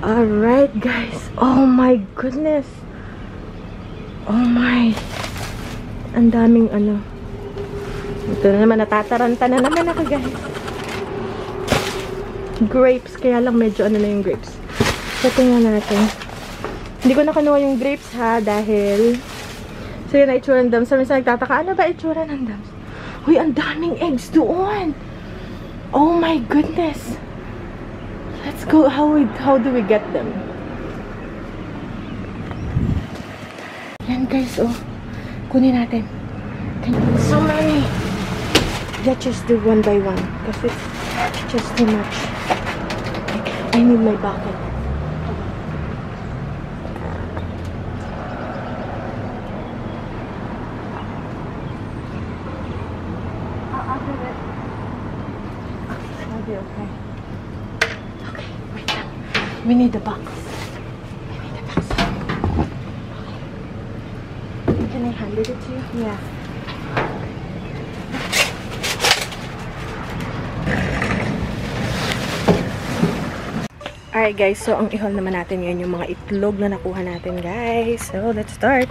Alright, guys. Oh my goodness. Oh my. Ang daming ano. Ito na naman, natataranta na naman ako, guys. Grapes. Kaya lang medyo ano na yung grapes. So, tingnan natin. Hindi ko nakuha yung grapes, ha, dahil so, yun na itsura ng dams. Sabi sa nagtataka, ano ba itsura ng dams? Uy, ang daming eggs doon. Oh my goodness. Let's go. How do we get them? Yan, guys, oh. Kunin natin. So many. Let's just do one by one. Because it's just too much. I need my bucket. I'll do it. I'll be okay. Okay, wait lang. We need the box. Can I hand it to you? Yeah. Alright guys, so ang ihol naman natin ngayon yung mga itlog na nakuha natin, guys. So, let's start.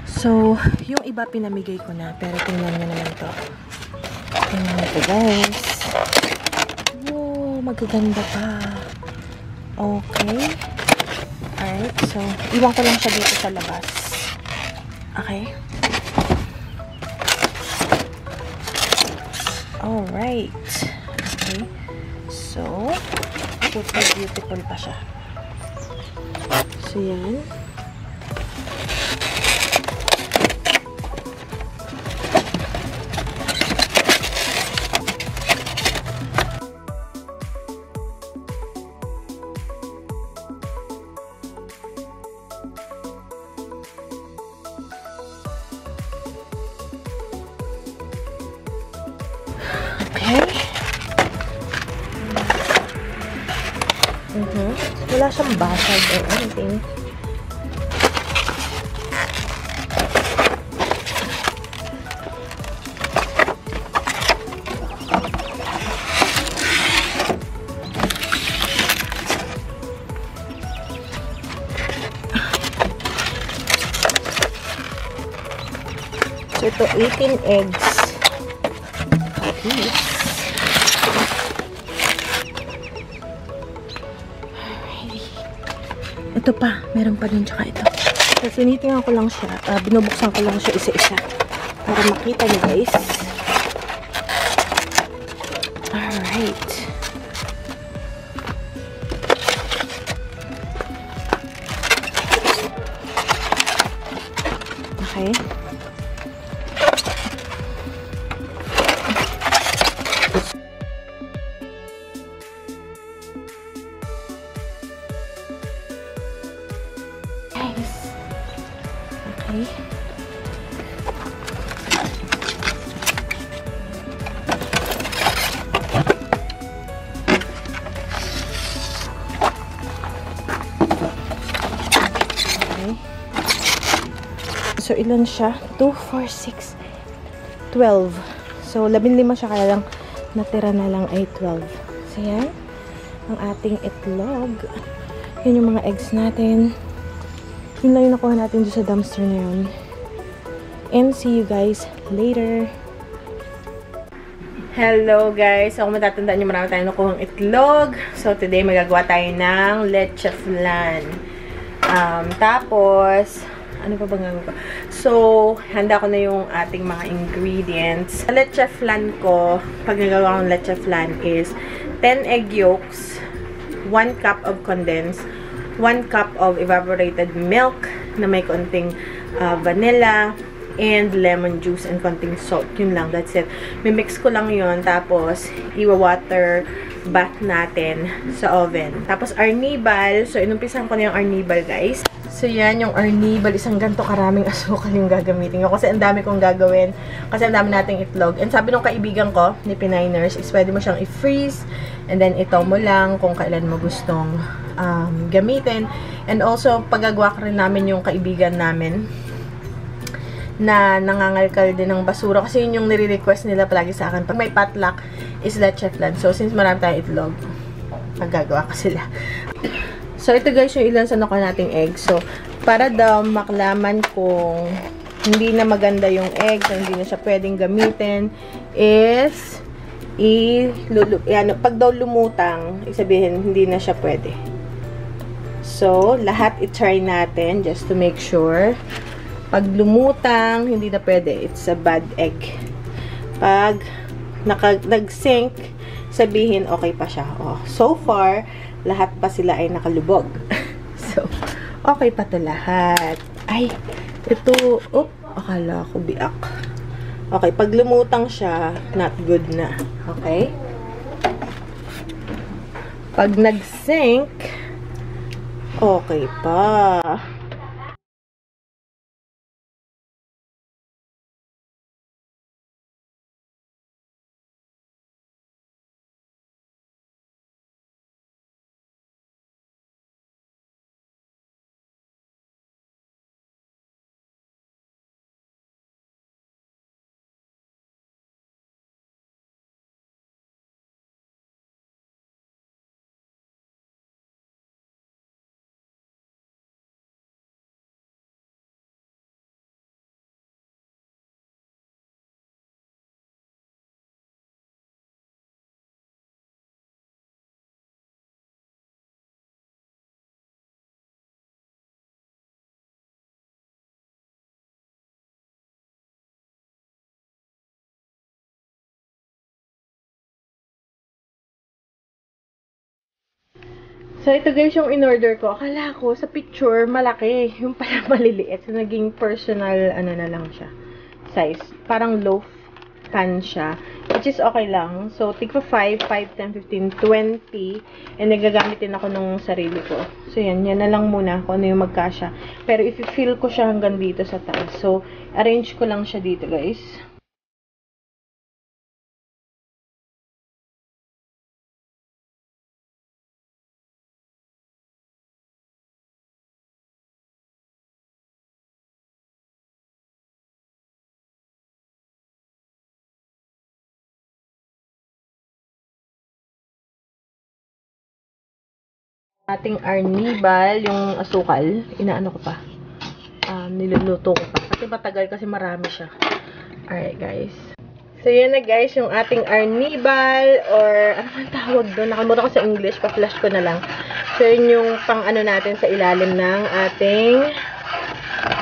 So, yung iba pinamigay ko na, pero tingnan nyo naman to. Tingnan nyo to, guys. Wow, magaganda pa. Okay. Alright, so, iwan ko lang siya dito sa labas. Okay. Alright. Okay. So, super beautiful pa siya. So, yan. Okay. Wala siyang basag or anything. So, ito 18 eggs. Okay. Ito pa, meron pa din tsaka ito. So, sinitingnan ko lang siya, binubuksan ko lang siya isa-isa para makita niyo, guys. Alright. Okay. Okay. So, ilan siya? 2, 4, 6, 12. So, 15 siya, kaya lang natira na lang ay 12. So, yan. Ang ating itlog. Yan yung mga eggs natin. Yun lang yung nakuha natin dito sa dumpster na yun. And see you guys later. Hello guys! So kung matatandaan nyo, marami tayong nakuhang itlog. So today magagawa tayo ng leche flan. Tapos, ano pa bang gagawin ko? So, handa ko na yung ating mga ingredients. Sa leche flan ko, pag nagawa kong leche flan is 10 egg yolks, 1 cup of condensed, 1 cup of evaporated milk na may konting vanilla and lemon juice and konting salt. Yun lang, that's it. Mimix ko lang yun, tapos iwa-water bath natin sa oven. Tapos arnibal, so inumpisan ko na yung arnibal, guys. So yan, yung arnibal, isang ganito karaming asukal yung gagamitin ko. Kasi ang dami kong gagawin, kasi ang dami nating itlog. And sabi nung kaibigan ko, ni Pinay Nurse, is pwede mo siyang i-freeze, and then ito mo lang kung kailan mo gustong gamitin. And also, paggagawa ko rin namin yung kaibigan namin na nangangalkal din ng basura. Kasi yun yung nire-request nila palagi sa akin. Pag may potluck, is leche flan. So, since marami tayong itlog, paggagawa ko sila. So, ito guys yung ilan sa nakuha nating egg. So, para daw maklaman kung hindi na maganda yung egg, hindi na siya pwedeng gamitin, is pag daw lumutang, isabihin, hindi na siya pwede. So, lahat i-try natin just to make sure. Pag lumutang, hindi na pwede. It's a bad egg. Pag nag-sink, sabihin, okay pa siya. Oh, so far, lahat pa sila ay nakalubog. So, okay pa to lahat. Ay, ito, akala ko biak. Okay, pag lumutang siya, not good na. Okay? Pag nag-sink, okay pa. So, ito guys yung in-order ko. Akala ko sa picture malaki. Yung pala maliliit. So, naging personal, ano na lang siya. Size. Parang loaf pan siya. Which is okay lang. So, tigpa 5, 5, 10, 15, 20. And nagagamit din ako nung sarili ko. So, yan. Yan na lang muna kung ano yung magkasya. Pero if you feel ko siya hanggang dito sa taas. So, arrange ko lang siya dito guys. Ating arnibal, yung asukal, inaano ko pa. Niluluto ko pa. Kasi matagal kasi marami siya. Alright guys. So yan na guys, yung ating arnibal or ano man tawag doon? Nakalimutan ko sa English, pa-flash ko na lang. So yun yung pang ano natin sa ilalim ng ating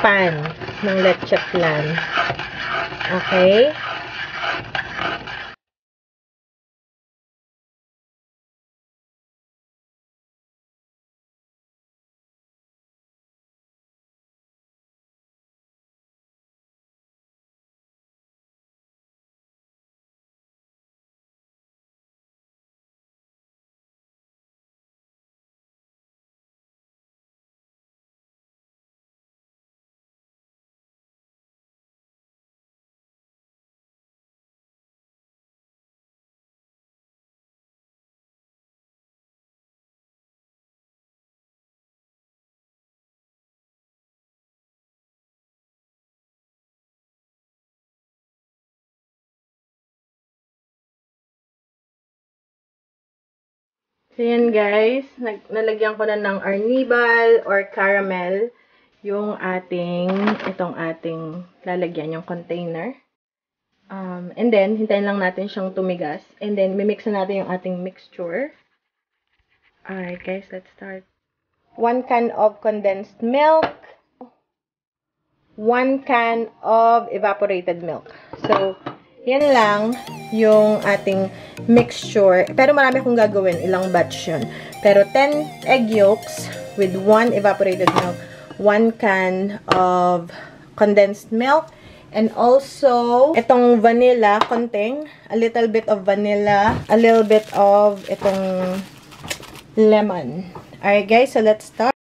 pan ng leche flan. Okay? So, yan guys. Nalagyan ko na ng arnibal or caramel yung itong ating lalagyan, yung container. And then, hintayin lang natin siyang tumigas. And then, mimix na natin yung ating mixture. Alright guys, let's start. 1 can of condensed milk. 1 can of evaporated milk. So, yan lang yung ating mixture. Pero marami akong gagawin. Ilang batch yun. Pero 10 egg yolks with 1 evaporated milk. 1 can of condensed milk. And also, itong vanilla, konting. A little bit of vanilla. A little bit of itong lemon. Alright guys, so let's start.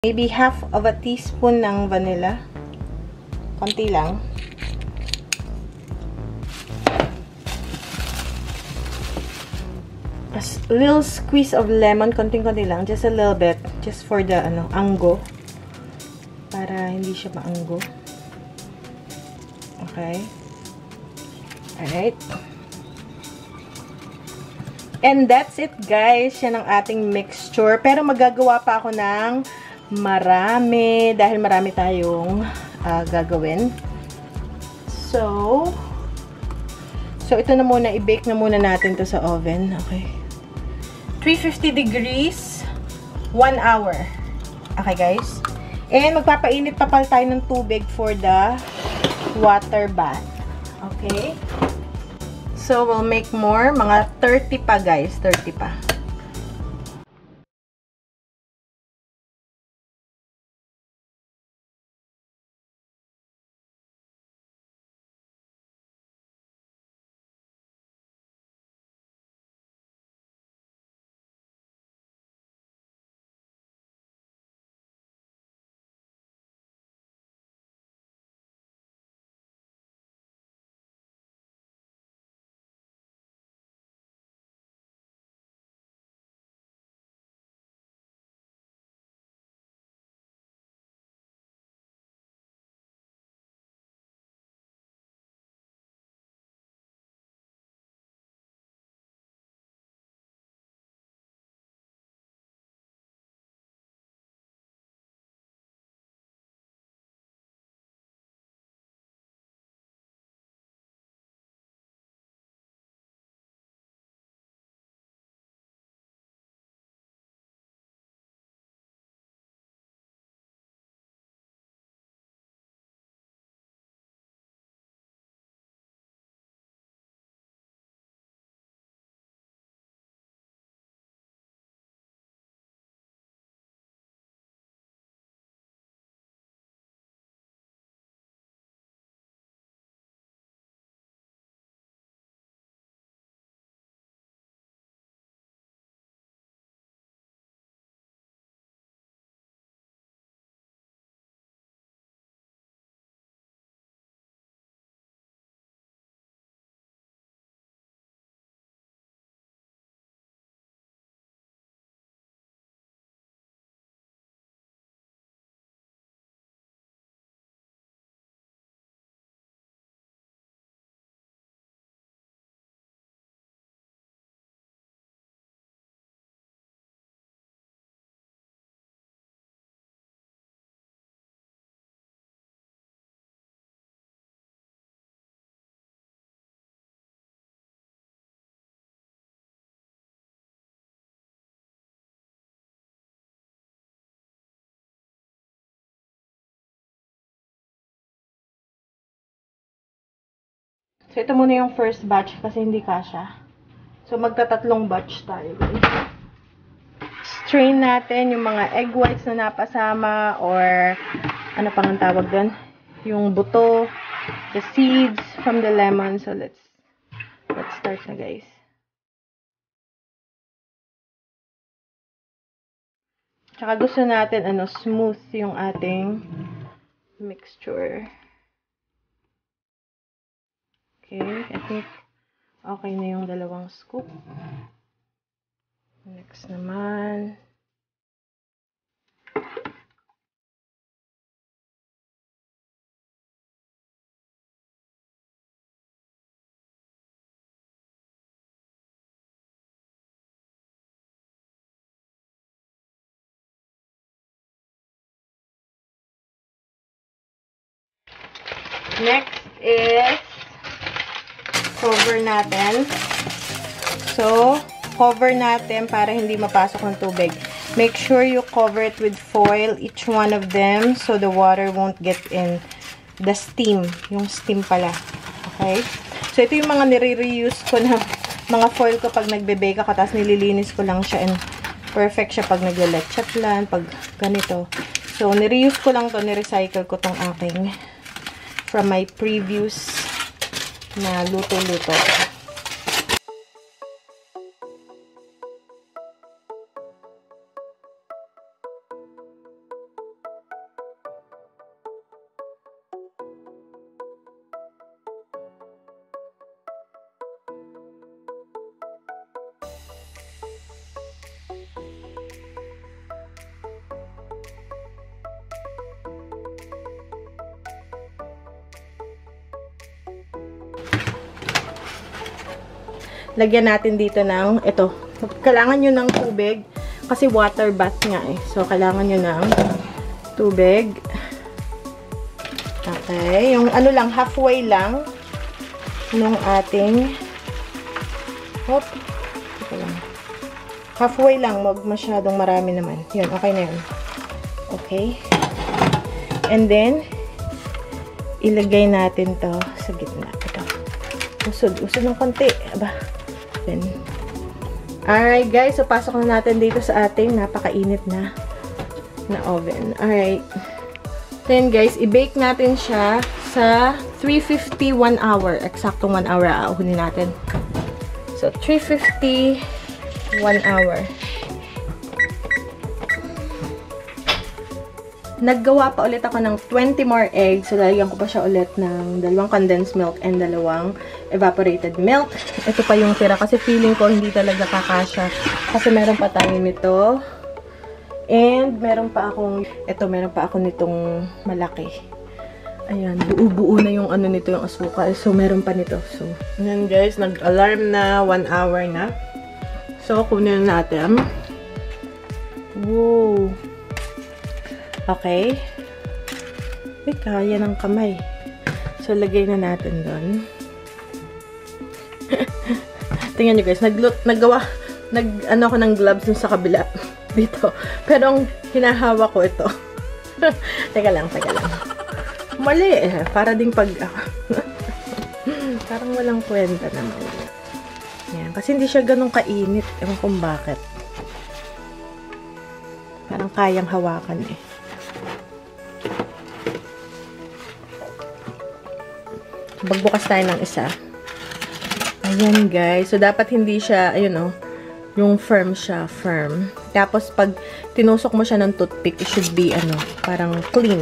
Maybe half of a teaspoon ng vanilla. Konti lang. A little squeeze of lemon, konting-konti lang, just a little bit, just for the anggo, para hindi siya maanggo. Okay. Alright. And that's it, guys. Yan ang ating mixture. Pero magagawa pa ako ng marami dahil marami tayong gagawin. So ito na muna, i-bake na muna natin to sa oven. Okay. 350 degrees, 1 hour. Okay, guys? And magpapainit pa pala tayo ng tubig for the water bath. Okay? So, we'll make more. Mga 30 pa, guys. 30 pa. So, ito muna yung first batch kasi hindi kasha. So, magtatatlong batch tayo, guys. Strain natin yung mga egg whites na napasama or ano pang ang tawag doon? Yung buto, the seeds from the lemon. So, let's start na, guys. Tsaka gusto natin, smooth yung ating mixture. Okay, I think okay na yung dalawang scoop. Next naman. Next is cover natin. So, cover natin para hindi mapasok ng tubig. Make sure you cover it with foil, each one of them, so the water won't get in the steam. Yung steam pala. Okay? So, ito yung mga nire-reuse ko na mga foil ko pag nagbe-bake ako, tapos nililinis ko lang siya and perfect siya pag nagla-leche flan, pag ganito. So, nire-use ko lang to, ni-recycle ko tong aking from my previous na luto-luto. lagyan natin dito ng, ito, kailangan nyo ng tubig, kasi water bath nga eh. So, kailangan nyo ng tubig. Okay, yung ano lang, halfway lang nung ating, hop, ito lang. Halfway lang, wag masyadong marami naman. Yun, okay na yun. Okay. And then, ilagay natin to sa gitna. Ito. Usod ng konti. Aba. Then, alright guys, so pasok na natin dito sa ating napakainit na oven. Alright. Then guys, i-bake natin siya sa 350 1 hour. Eksaktong 1 hour aahunin natin. So, 350 1 hour. Naggawa pa ulit ako ng 20 more eggs. So, lalagyan ko pa siya ulit ng 2 condensed milk and 2 evaporated milk. Ito pa yung tira kasi feeling ko hindi talaga kakasya. Kasi meron pa tayo nito. And meron pa akong nitong malaki. Ayan, buo-buo na yung ano nito, yung asukal. So, meron pa nito. So, ayan guys, nag-alarm na 1 hour na. So, kunin natin. Wow. Okay. Ay, kaya ng kamay. So, lagay na natin doon. Tingnan nyo guys, ano ako ng gloves dun sa kabila. Dito. Pero ang hinahawa ko ito. Teka lang. Mali eh. Para ding parang walang kwenta naman. Yan. Kasi hindi siya ganun kainit. Ewan kung bakit. Parang kayang hawakan eh. Magbukas tayo ng isa. Ayan guys. So, dapat hindi siya, ayun oh, yung firm siya. Firm. Tapos, pag tinusok mo siya ng toothpick, it should be, ano, parang clean.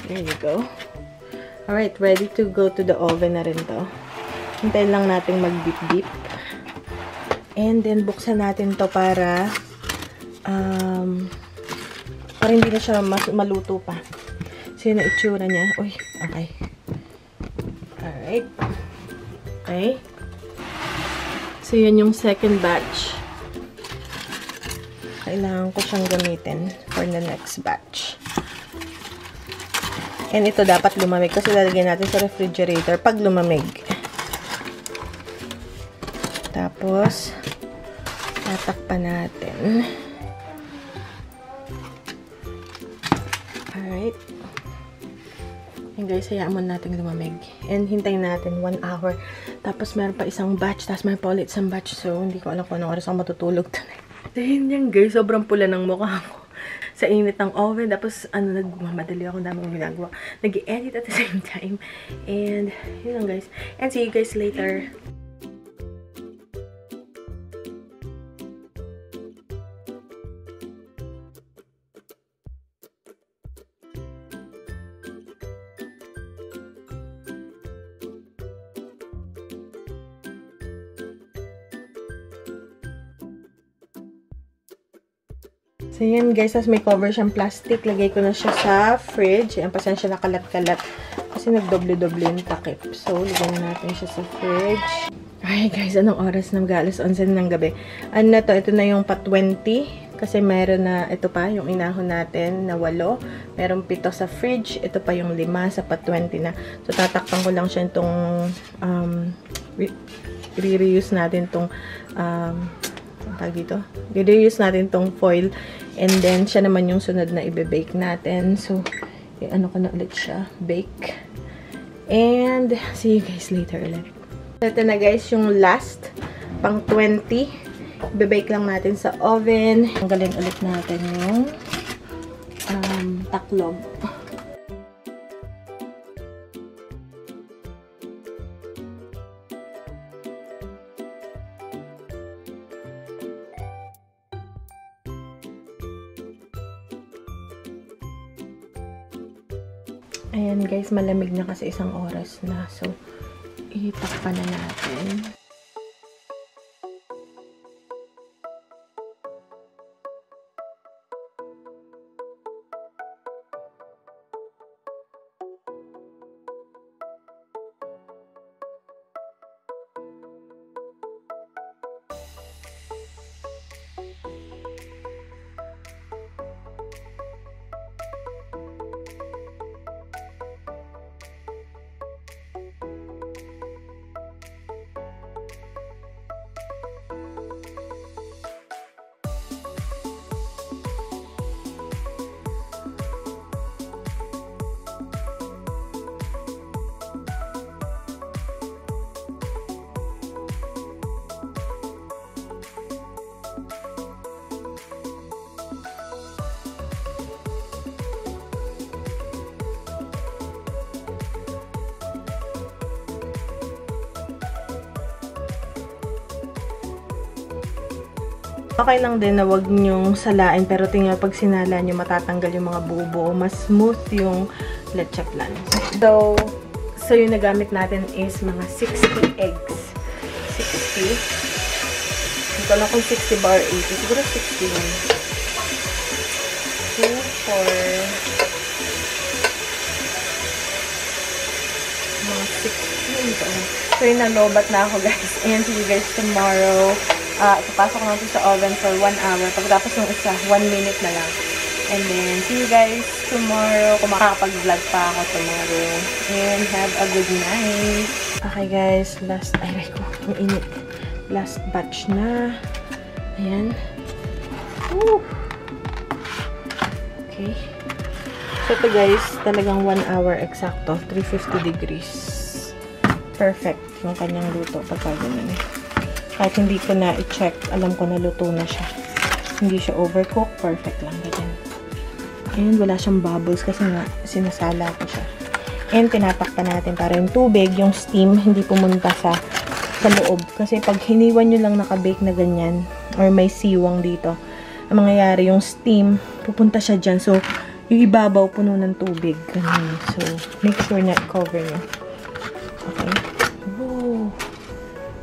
There you go. Alright, ready to go to the oven na rin to. Hintayin lang natin mag-beep-beep. And then, buksan natin to para hindi na siya maluto pa. So, yun ang itsura niya. Uy, okay. Alright. Okay. So, yun yung second batch. Kailangan ko siyang gamitin for the next batch. And ito dapat lumamig kasi lalagyan natin sa refrigerator pag lumamig. Tapos, tatakpan natin. Alright. And guys, hayaan mo natin lumamig. And hintayin natin 1 hour. Tapos meron pa isang batch. Tapos meron pa ulit isang batch. So, hindi ko alam kung anong oras ako matutulog tonight. Dahil yan guys, sobrang pula ng mukha ko. Sa init ng oven. Tapos, nagmamadali ako. Dami kong ginagawa. Nag-i-edit at the same time. And, yun lang guys. And see you guys later. So, yan guys, as may cover siyang plastic, lagay ko na siya sa fridge. Ayan, pasensya na kalat-kalat kasi nagdoble-doble yung takip. So, lagay na natin siya sa fridge. Ay guys, anong oras na? Mag-alas 11 ng gabi. Ano na to? Ito na yung pa 20. Kasi meron na, ito pa, yung inahon natin na 8. Meron 7 sa fridge. Ito pa yung 5 sa pa 20 na. So, tatakpan ko lang siya itong, re-reuse natin itong, tag dito. I-reuse natin tong foil. And then, siya naman yung sunod na i-bake natin. So, ano ko na ulit siya. Bake. And, see you guys later ulit. Ito na guys, yung last, pang 20. Bebake lang natin sa oven. Tanggalin ulit natin yung taklog. Ayan guys, malamig na kasi 1 oras na. So, itakpan na natin. Okay lang din na wag nyong salain, pero tingnan pag sinala nyo, matatanggal yung mga buo-buo. Mas smooth yung leche flan. So yung nagamit natin is mga 60 eggs. 60. Hindi ko alam kung 60 ba or 80. Siguro 60 lang. 2, 4, mga 16. So yung nalobat na ako guys. And see you guys tomorrow. Ipapasok natin sa oven for 1 hour. Pagkatapos ng isa, 1 minute na lang. And then, see you guys tomorrow. Kung makakapag-vlog pa ako tomorrow. And have a good night. Okay guys, last, ay ko, ang init. Last batch na. Ayan. Woo! Okay. So ito guys, talagang 1 hour exacto. 350 degrees. Perfect yung kanyang luto pagka ganun eh. Kahit hindi ko na i-check, alam ko na luto na siya. Hindi siya overcook, perfect lang ganyan. And wala siyang bubbles kasi nga sinasala ko siya. And tinatakpan natin para yung tubig, yung steam, hindi pumunta sa loob. Kasi pag hiniwan nyo lang nakabake na ganyan, or may siwang dito, ang mangyayari yung steam, pupunta siya dyan. So, yung ibabaw puno ng tubig. Ganyan. So, make sure na i-cover nyo. Okay. Woo!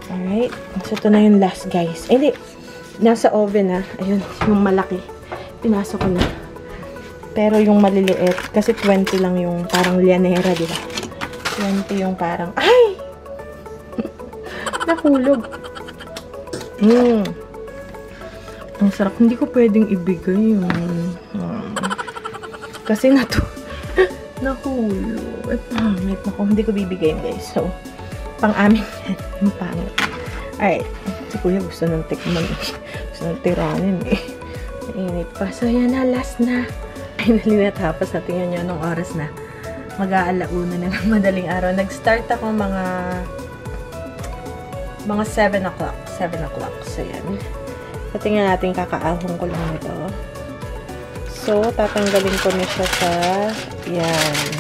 Alright. So, ito na yung last, guys. Hindi. Nasa oven, ha. Ayun. Yung malaki. Pinasok ko na. Pero yung maliliit, kasi 20 lang yung parang lianera, di ba? 20 yung parang, ay! Nahulog. Ang sarap. Hindi ko pwedeng ibigay yun. Kasi nahulog. Ay, pangit na ko. Hindi ko bibigay, guys. So, pang-amin yan. Yung pangit. Alright. Si Kuya gusto ng tikman. Gusto ng tiranin eh. Mainit pa. So, yan na. Last na. Finally natapos na. Tingnan nyo anong oras na. Mag-aalauna na ng madaling araw. Nag-start ako mga 7 o'clock. 7 o'clock. So, yan. So, tingnan natin. Kakaahong ko lang ito. So, tatanggalin ko na siya sa yan.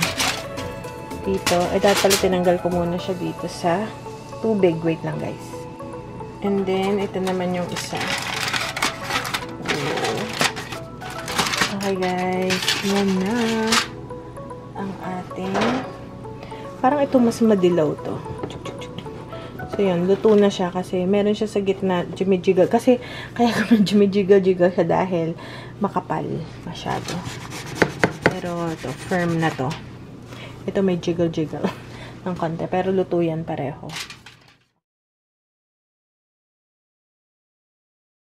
Dito. Ay, dapat pala tinanggal ko muna siya dito sa tubig. Wait lang, guys. And then, ito naman yung isa. Okay, guys. Yan na ang ating parang ito mas madilaw to. So, yan. Luto na siya kasi meron siya sa gitna jumijigal. Kasi, kaya kami jumijigal-jigal siya dahil makapal masyado. Pero, ito. Firm na to. Ito may jiggle-jiggle ng konti. Pero luto yan pareho.